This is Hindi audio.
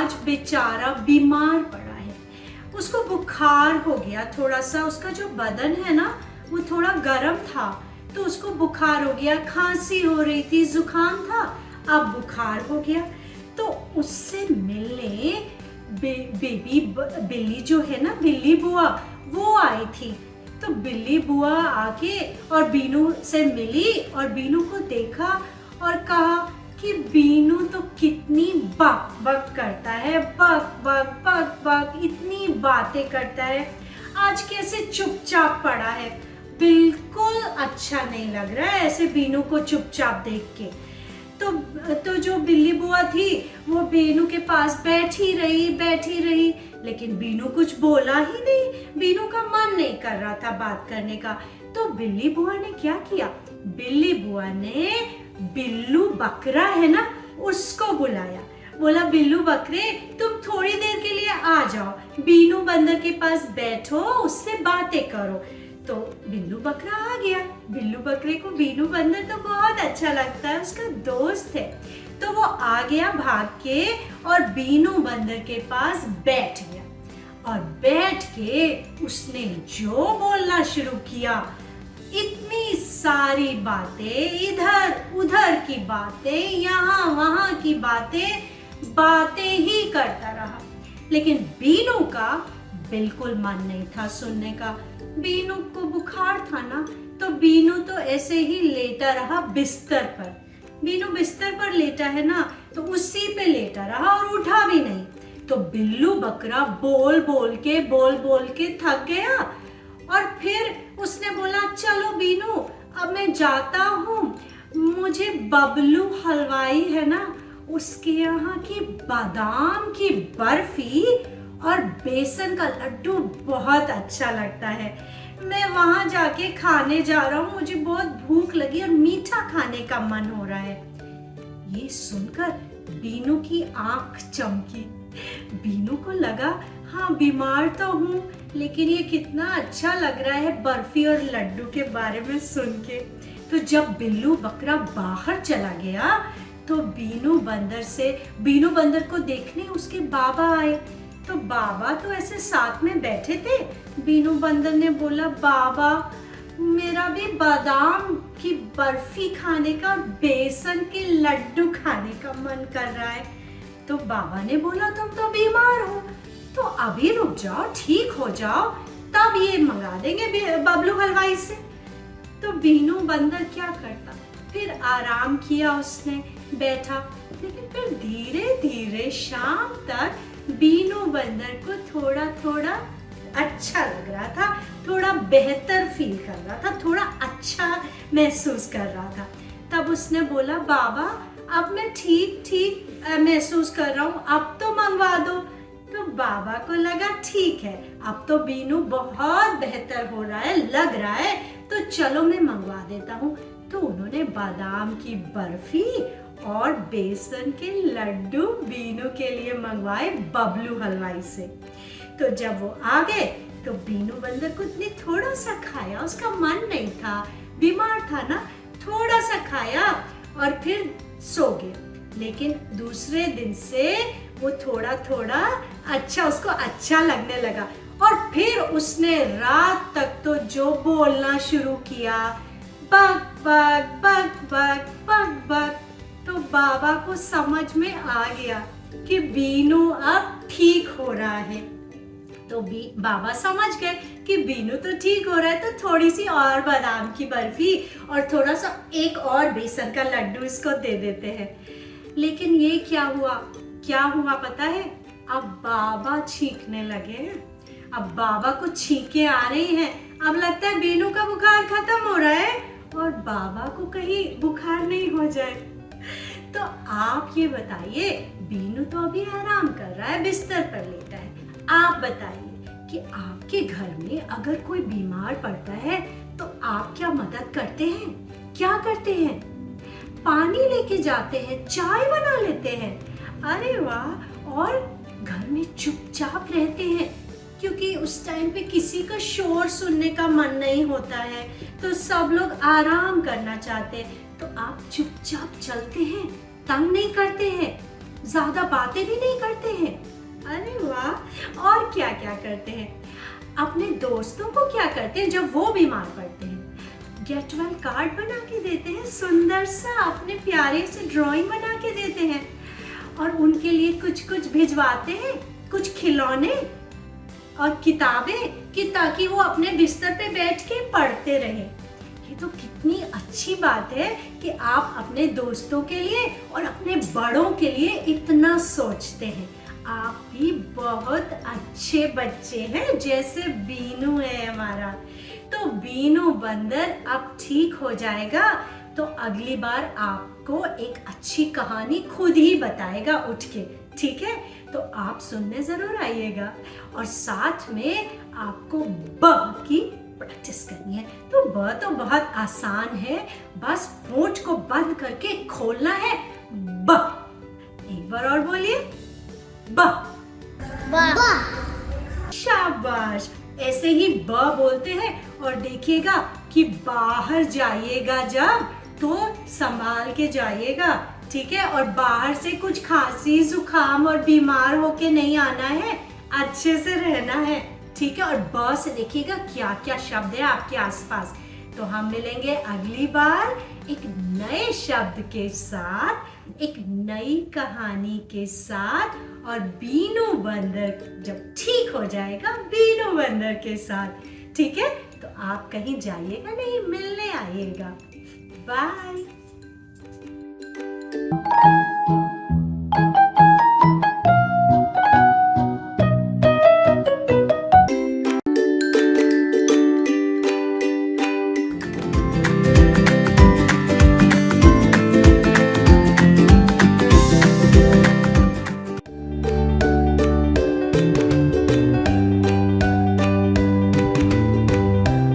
आज बेचारा बीमार पड़ा है। उसको बुखार हो गया थोड़ा सा, उसका जो बदन है ना वो थोड़ा गर्म था, तो उसको बुखार हो गया, खांसी हो रही थी, जुकाम था, अब बुखार हो गया। तो उससे मिलने बिल्ली जो है ना, बिल्ली बुआ, वो आई थी। तो बिल्ली बुआ आके और बीनू से मिली और बीनू को देखा और कहा कि बीनू तो कितनी बक बक करता है, बक बक बक बक इतनी बातें करता है, आज कैसे चुपचाप पड़ा है, बिल्कुल अच्छा नहीं लग रहा है ऐसे बीनू को चुपचाप देख के। तो जो बिल्ली बुआ थी वो बीनू के पास बैठी रही, लेकिन बीनू कुछ बोला ही नहीं, बीनू का मन नहीं कर रहा था बात करने का। तो बिल्ली बुआ ने क्या किया, बिल्ली बुआ ने बिल्लू बकरा है ना उसको बुलाया, बोला बिल्लू बकरे तुम थोड़ी देर के लिए आ जाओ, बीनू बंदर के पास बैठो, उससे बातें करो। तो बिल्लू बकरा आ गया। बिल्लू बकरे को बीनू बंदर तो बहुत अच्छा लगता है, उसका दोस्त है। तो वो आ गया भाग के और बीनू बंदर के पास बैठ गया और बैठ के उसने जो बोलना शुरू किया, इतनी सारी बातें, इधर उधर की बातें, यहाँ वहाँ की बातें ही करता रहा। लेकिन बीनू का बिल्कुल मन नहीं था सुनने का। बीनू को बुखार था ना, तो बीनू तो ऐसे ही लेटा रहा बिस्तर पर। बीनू बिस्तर पर लेटा है ना, तो उसी पे लेटा रहा और उठा भी नहीं। तो बिल्लू बकरा बोल बोल के थक गया और फिर उसने बोला चलो बीनू अब मैं जाता हूँ, मुझे बबलू हलवाई है ना उसके यहाँ की बादाम की बर्फी और बेसन का लड्डू बहुत अच्छा लगता है, मैं वहां जाके खाने जा रहा हूँ, मुझे बहुत भूख लगी और मीठा खाने का मन हो रहा है। ये सुनकर बीनू की आंख चमकी। बीनू को लगा हाँ बीमार तो हूँ, लेकिन ये कितना अच्छा लग रहा है बर्फी और लड्डू के बारे में सुन के। तो जब बिल्लू बकरा बाहर चला गया तो बीनू बंदर को देखने उसके बाबा आए। तो बाबा तो ऐसे साथ में बैठे थे। बीनू बंदर ने बोला बाबा मेरा भी बादाम की बर्फी खाने का, बेसन के लड्डू खाने का मन कर रहा है। तो बाबा ने बोला तुम तो बीमार हो, तो अभी रुक जाओ, ठीक हो जाओ, तब ये मंगा देंगे बबलू हलवाई से। तो बीनू बंदर क्या करता, फिर आराम किया उसने, बैठा। लेकिन फिर धीरे धीरे शाम तक बीनू बंदर को थोड़ा थोड़ा अच्छा लग रहा था, थोड़ा बेहतर फील कर रहा था, थोड़ा अच्छा महसूस कर रहा था। तब उसने बोला बाबा अब मैं ठीक महसूस कर रहा हूँ, अब तो मंगवा दो। तो बाबा को लगा ठीक है, अब तो बीनू बहुत बेहतर हो रहा है, लग रहा है, तो चलो मैं मंगवा देता हूँ। तो उन्होंने बादाम की बर्फी और बेसन के लड्डू बीनू के लिए मंगवाए बबलू हलवाई से। तो जब वो आ गए तो बीनू बंदर को ने थोड़ा सा खाया, उसका मन नहीं था, बीमार था ना, थोड़ा सा खाया और फिर सो गया। लेकिन दूसरे दिन से वो थोड़ा थोड़ा उसको अच्छा लगने लगा और फिर उसने रात तक तो जो बोलना शुरू किया, बक बक बक बक बक बक। तो बाबा को समझ में आ गया कि बीनू अब ठीक हो रहा है। तो बाबा समझ गए कि बीनू तो ठीक हो रहा है, तो थोड़ी सी और बादाम की बर्फी और थोड़ा सा एक और बेसन का लड्डू इसको दे देते हैं। लेकिन ये क्या हुआ पता है, अब बाबा छींकने लगे हैं, अब बाबा को छींके आ रही हैं। अब लगता है बीनू का बुखार खत्म हो रहा है और बाबा को कहीं बुखार नहीं हो जाए। तो आप ये बताइए, बीनू तो अभी आराम कर रहा है, बिस्तर पर लेटा है, आप बताइए कि आपके घर में अगर कोई बीमार पड़ता है तो आप क्या मदद करते हैं, क्या करते हैं? पानी लेके जाते हैं, चाय बना लेते हैं, अरे वाह, और घर में चुपचाप रहते हैं क्योंकि उस टाइम पे किसी का शोर सुनने का मन नहीं होता है, तो सब लोग आराम करना चाहते हैं, तो आप चुपचाप चलते हैं, तंग नहीं करते हैं। ज्यादा बातें भी नहीं करते हैं। अरे वाह, और क्या क्या करते हैं? अपने दोस्तों को क्या करते हैं जब वो बीमार पड़ते हैं? गेट वेल कार्ड बना के देते हैं, सुंदर सा अपने प्यारे से ड्राइंग बना के देते हैं, और उनके लिए कुछ कुछ भिजवाते हैं, कुछ खिलौने और किताबें, कि ताकि वो अपने बिस्तर पे बैठ के पढ़ते रहे। ये तो कितनी अच्छी बात है कि आप अपने दोस्तों के लिए और अपने बड़ों के लिए इतना सोचते हैं। आप भी बहुत अच्छे बच्चे हैं, जैसे बीनू है हमारा। तो बीनू बंदर अब ठीक हो जाएगा तो अगली बार आपको एक अच्छी कहानी खुद ही बताएगा उठ के, ठीक है? तो आप सुनने जरूर आइएगा, और साथ में आपको ब की प्रैक्टिस करनी है। तो ब तो बहुत आसान है, बस होंठ को बंद करके खोलना है। ब, एक बार और बोलिए, ब। शाबाश, ऐसे ही ब बोलते हैं, और देखिएगा कि बाहर जाइएगा जब तो संभाल के जाइएगा, ठीक है? और बाहर से कुछ खांसी जुकाम और बीमार होके नहीं आना है, अच्छे से रहना है, ठीक है? और ब से देखिएगा क्या क्या शब्द है आपके आसपास। तो हम मिलेंगे अगली बार एक नए शब्द के साथ, एक नई कहानी के साथ, और बीनू बंदर जब ठीक हो जाएगा बीनू बंदर के साथ, ठीक है? तो आप कहीं जाइएगा नहीं, मिलने आइएगा। बाय।